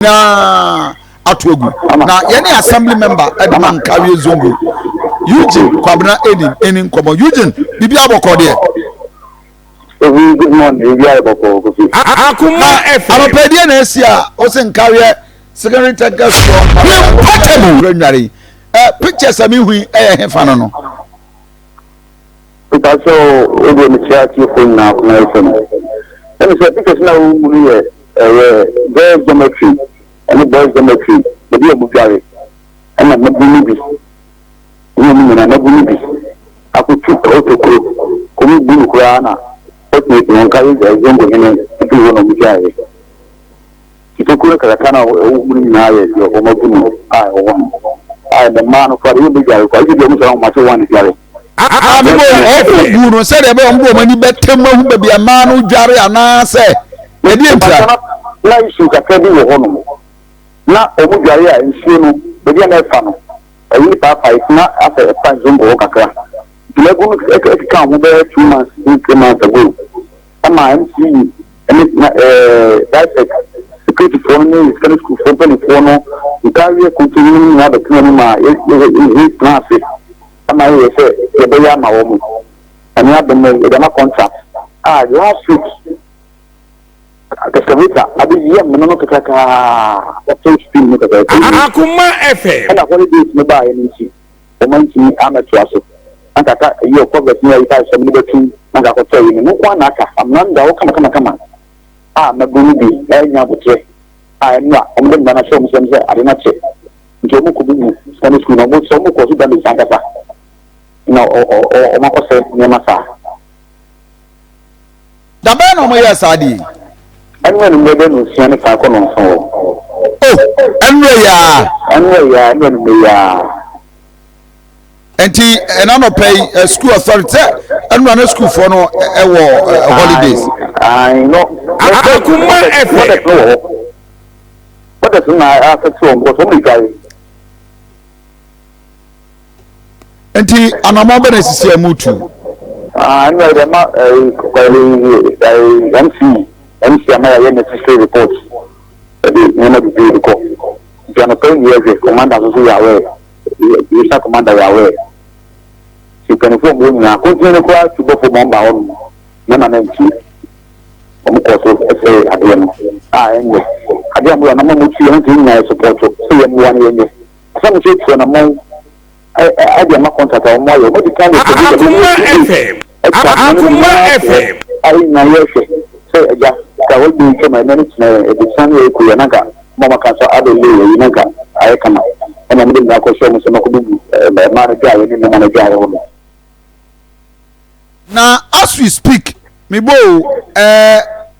na atogu na yene assembly member Edman Nkawie Zongo Eugene Kwabena Enin Komo Eugene bibi aboko de good morning bibi aboko Akoma alopedie na esia o se Nkawie secondary technical school portable renware pictures ami hu hefa no because o do mi tiati phone na kuma phone and so pictures na wo mu ye girls dormitory and boys dormitory the be obugare and na buni bi ni na buni bi akutu otokoro komi buni ko ana otni Nkawie Zongo hene ti wo no mugare kitokoro kala kana o buni na ye o mabuni the man for you bigare ko ji dem so ma so wan gare no say be mbo mani betem hu be bia ma no dware ana say we di entra na isu ka ka bi wo hono na omu dware a nsuo no be dia na fa no ayi pa na afa pa Zongo kakra dilegu ka ho be 2 months 3 months ago ama MC na direct security for me secondary school for me for no Nkawie continue na the plan ma e plan se ama ye say e be ya ma wo mu ani abemme e ma contract last week akasabita abi ye me no kakaka o spin me kakaka Akoma FM na holidays me ba ye nti o manti amato aso antaka ye cover ni ya ita se me betu anga ko tell ni no kwa na aka amnanda o kama na buni bi enya butre nwa omde na show mo semse arena che njo mo kubu Spanish school no mo so mo ko su dan sanga sa na o ma ko se ni ma sa da be no mo yes adi anwa no be no sia ne ka ko no so anwa ya no ya enti ena no pay school authority anwa no school for no e wo holidays I know Akoma FM what is na after so go so mi guy enti anamo be na sisi amutu anwa de ma MC ama ya necessary report the name of the report jana ko ye commander so ya we you sa commander ya we si kan fo mo nya ko jene ko a tubo fo mo ba on na nti omo ko so ese ade no enye ade amuro na mo tu yan tin na support so ye mo wan ye asa mo tu na mo ade ma contract o mo yo mo di kan Akoma FM ai na ye se ja ka wo bi ke ma na ni na e bi san ye ku ya na ka mo ma ka so ade le ye na ka ai kama ena mo di na ko so mo se ma ko bu ma na ja ye ni na na ja ye wo now as we speak Mibo,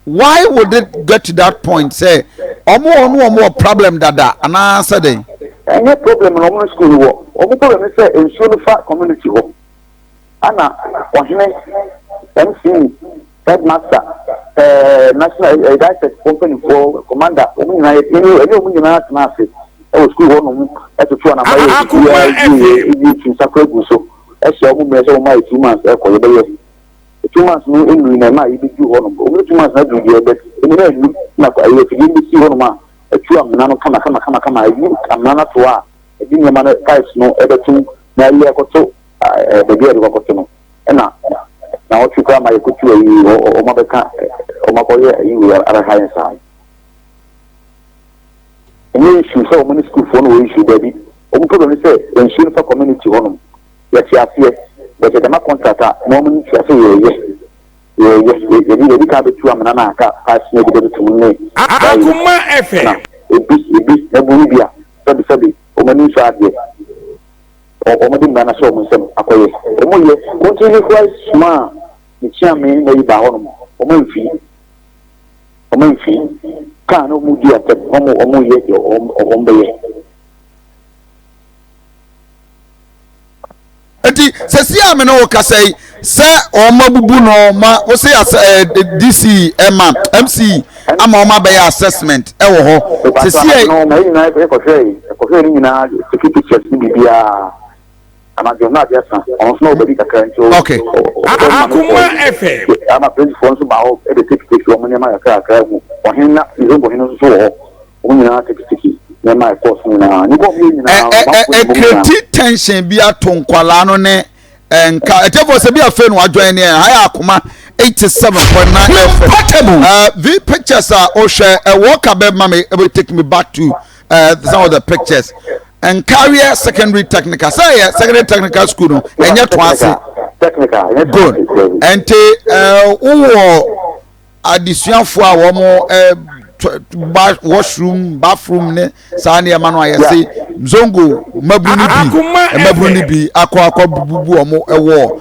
why would it get to that point? Say, more problem dada, and I said, any problem in our school work. Omo problem is say in Shulufa community work. Ana, MC, headmaster, national director company for commander. Omo na any na class. School one at 2 and a half. So, as your mum as all my 2 months. 2 months no enu na ma ibi ju hono o 2 months na du je bet enu na enu na kwa ye figi bi si hono ma etu amna no kama ayi amna na to a ebi nyama na guys no ebetu na ile akoto bebi eri akoto no na o tu kwa ma ye kutu ayi o ma beka o ma ko ye ayi ara ha sa enu issue so many school for no issue baby o mo problem say ensure for community hono ya ti afie but the ma contract moment you say ye ka be tu amana na aka pass ne be tu ne Akoma FM ebi na bu bia sabi o mani so ade o mo di na so mo nsem akoye o mo ye continue Christ ma ni chiame na yi ba ho no o mo mfi ka no mu di ate o mo ye o mo ye enti sesi ame no ka say se o mabubu no ma o say DC MC ama o ma be assessment e wo ho sesi no na yi na ko hwe ni na security checks ni bibia ama jo na dia san on no be kakra nti okay Akoma FM ama principal so ba o e de take o mo ni ma kakra mu o hin na Zongo hin so ho when you are taking my course now. You go in create tension be at Tonqualano ne and Catebo Sabia Fen was joining Akoma 87.9 FM. The pictures are Osha a walk about mommy will take me back to some of the pictures. And Nkawie secondary technical say secondary technical school no and yet twice technical good and additionfo a wo mo washroom bathroom ne sa na ma no ayese zongo mabuni bi akwa bubu omo ewo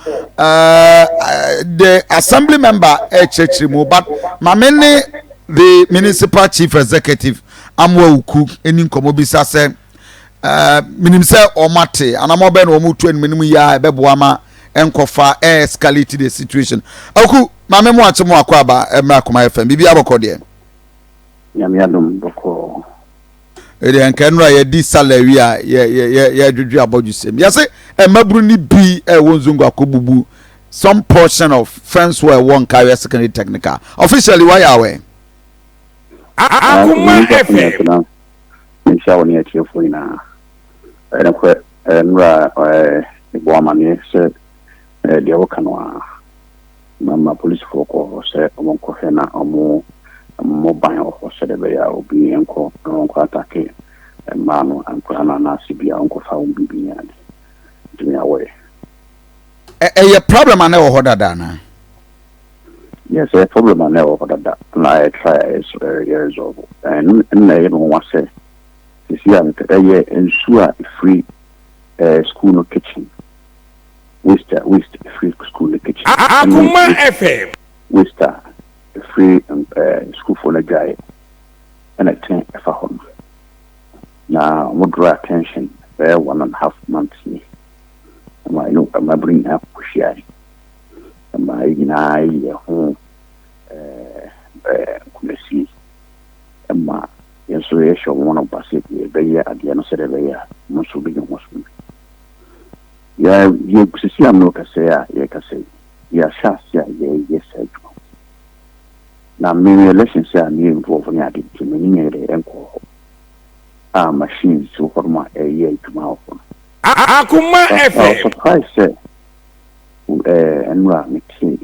the assembly member church but mamene the municipal chief executive amwa uku eni nkomo bisa se minim say omate anamo be no omutu en minim ya ebeboama enkofa escalate the situation oku mame mu achemo akwa ba emra Akoma FM bibi aboko de nyame adom boko ere nkanura ye di salary a ye dwedwe abodusem yase emabru ni bi wonzungu akobubu some portion of friends were one Nkawie secondary technical officially why are we Akoma FM insha woni achefo ina enakwa nura ebo amane se de wokanwa mama police foko se omonko hena omo mobile o se de ya obi enko onko atake mano anko na sibia onko fa umbibi nyade dunia we a problem ane wo hodada na yes a problem ane wo hodada na I try is resolve and you know what say this year ensure free school no kitchen waste free school no kitchen Akoma FM waste free school for the guy and I think if I home now what draw attention there 1.5 months me I know I'm bring up kushia my home kumesi ma yeso yesho one of us be ya ade no sere be ya musu bi musu ya ye kusisi amno kase ya ye kase ya shasia ye yesa na me elections ya ni involve ni ade tumi ni ere enko machines so forma ye tuma ofo Akoma FM surprise enwa meti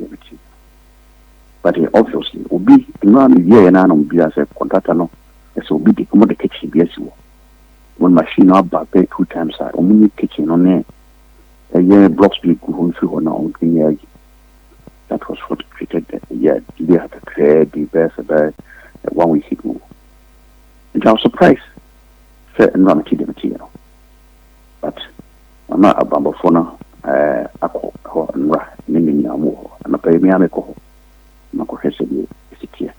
but obviously obi nwa me ye na no bi ase contractor no so obi di komo the kitchen bi asiwo one machine up back 2 times are only kitchen on there a blocks be go through on our thing. That was what created they had to create the best about 1 week ago. And I was surprised and not the material. But I'm not a bambofona ako nini amu and a pay me ameko mako hesedi isitia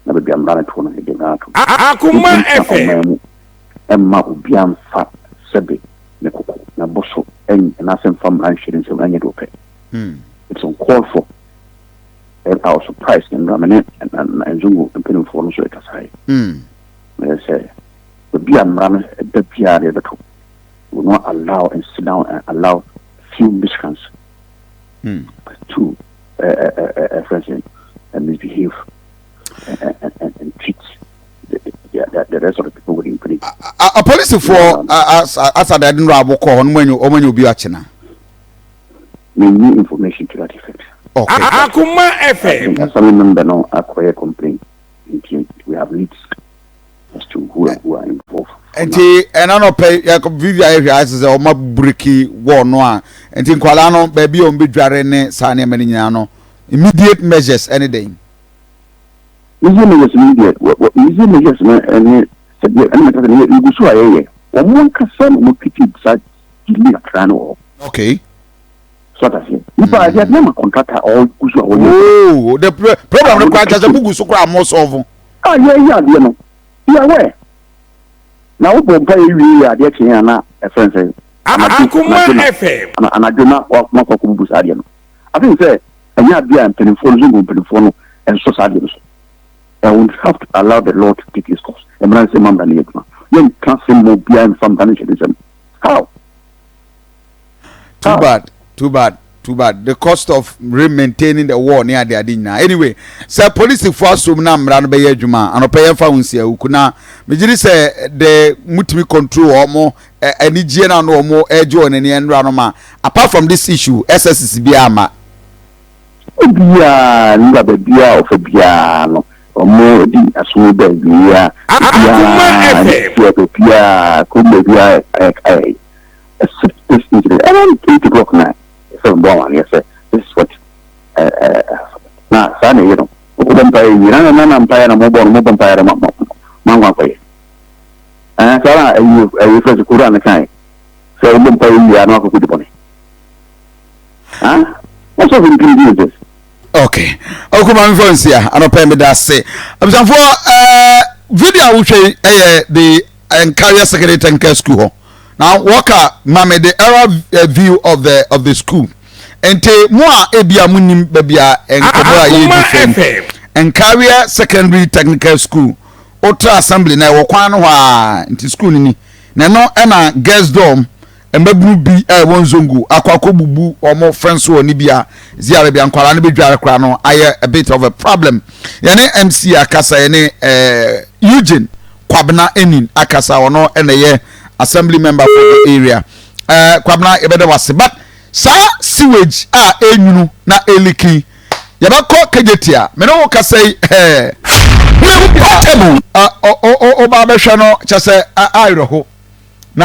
na be am running to na de na to Akoma FM emma obiam fa sebe ne koko na boso en na sem fam anshirin sem anya do pe it's on call for and I was surprised in Ramane and Zongo and penny for no so ekasai they say obiam ran the piare beto will not allow and sit down and allow few miscreants to friends and misbehave and treat the rest of the people with impunity. A police for as I didn't rabo call on when you be watching. We need information to that effect. Okay. Akoma FM. As some member now acquire complaint. We have leads as to who are involved. And I don't pay Vivi as a bricky war noir. And in Kualano, baby on Bidjarene, Sania Meniano. Immediate measures, anything. Easy measures immediate. Easy measures and you go so one can more pity such Gilly. Okay. So that's it. If I had never contractor or oh, the problem requires a book so crap most of. Ah, yeah, you know. Yeah, where? Now, we'll pay you a dear Chiana, a friend says, Akoma FM. And I do not walk more for Kubus Adian. I think, say, and you have been telephone and society. I would have to allow the Lord to take his course. And when I say, Mamma, you can't say more behind from Danishism. How? Too bad. too bad. The cost of maintaining the war near the adina. Anyway, sir, police for some number and be juma and pay found here. Ukuna, Mijiri say the mutimi control or more any general no more edge on any ranoma. Apart from this issue, SSS Biama. Bia, Niba Bia of a Biano, or more as we be Bia, Bia, could be a 8 o'clock now. Yes, sir. This is what now, Sunny, you know, wouldn't pay you, and I'm tired of mobile tire, Mamma pay. And Sarah, you first could run the kind. So I wouldn't pay you, I'm not good money. Huh? What's up in this? Okay. Akoma influence here, and pay me that say. I'm for video which the Nkawie Secretary School. Now, Walker, Mame, the era view of the school. And te moi ebia munim babia enkabra ye different. Nkawie Secondary Technical School. Otra assembly na wo kwan no ha nti school ni. Na no na girls dorm embabru bi won Zongo akwakọ bubu omo friends wo ni bia zia bia nkwara no bedware kra no aye a bit of a problem. Yene MC akasa yene Eugene Kwabna Enin akasa wono na ye assembly member for the area. Kwabna ebede wase but sa sewage enyunu na eliki yabako kejetia me no ka say me portable o ba be hwe no che say ayro ho